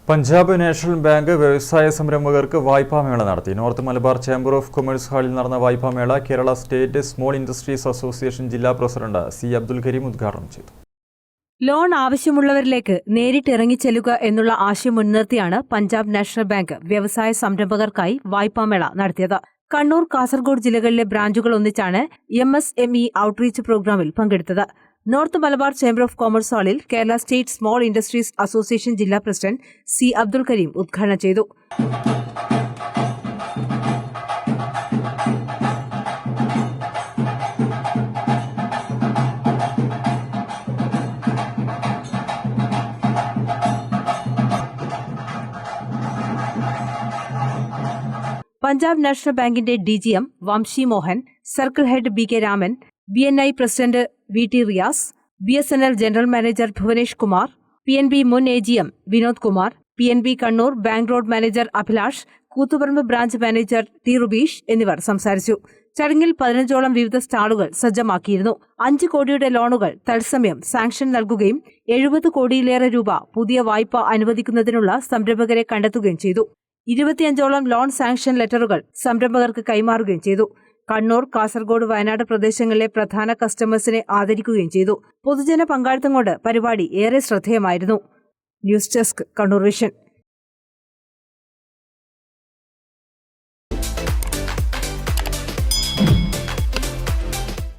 Punjab national bank വ്യവസായ സംരംഭകർക്ക് വായ്പാമേള നടത്തി. North Malabar chamber of commerce ഹാളിൽ നടന്ന വായ്പാമേള Kerala state small industries association ജില്ലാ പ്രസിഡന്റ് സി അബ്ദുൽ കരീം ഉദ്ഘാടനം ചെയ്തു. ലോൺ ആവശ്യമുള്ളവരിലേക്ക് നേരിട്ട് ഇറങ്ങിച്ചെല്ലുക എന്നുള്ള ആശയം മുൻനിർത്തിയാണ് പഞ്ചാബ് നാഷണൽ ബാങ്ക് വ്യവസായ സംരംഭകർക്കായി വായ്പാമേള നടത്തിയത്. കണ്ണൂർ, കാസർഗോഡ് ജില്ലകളിലെ ബ്രാഞ്ചുകൾ ഒന്നിച്ചാണ് MSME ഔട്ട്റീച്ച് പ്രോഗ്രാമിൽ പങ്കെടുത്തത്. North Malabar chamber of commerce ഹാളിൽ Kerala state small industries association ജില്ലാ പ്രസിഡന്റ് സി അബ്ദുൽ കരീം ഉദ്ഘാടനം ചെയ്തു. പഞ്ചാബ് നാഷണൽ ബാങ്കിന്റെ DGM Vamsi Mohan, circle head BK Raman, BNI president VT Riyas, BSNL general manager Bhuvanesh Kumar, PNB മുൻ AGM Vinod Kumar, PNB Kannur bank road manager Abhilash, Koothuparamba branch manager T Rubeesh എന്നിവർ സംസാരിച്ചു. ചടങ്ങിൽ 15ഓളം വിവിധ സ്റ്റാളുകൾ സജ്ജമാക്കിയിരുന്നു. 5 കോടിയുടെ ലോണുകൾ തത്സമയം സാങ്ഷൻ നൽകുകയും 70 കോടിയിലേറെ രൂപ പുതിയ വായ്പ അനുവദിക്കുന്നതിനുള്ള സംരംഭകരെ കണ്ടെത്തുകയും ചെയ്തു. 25ഓളം ലോൺ സാങ്ഷൻ ലെറ്ററുകൾ സംരംഭകർക്ക് കൈമാറുകയും ചെയ്തു. കണ്ണൂർ, കാസർഗോഡ്, വയനാട് പ്രദേശങ്ങളിലെ പ്രധാന കസ്റ്റമേഴ്സിനെ ആദരിക്കുകയും ചെയ്തു. പൊതുജന പങ്കാളിത്തം കൊണ്ട് പരിപാടി ഏറെ ശ്രദ്ധേയമായിരുന്നു. News desk, Kannur vision.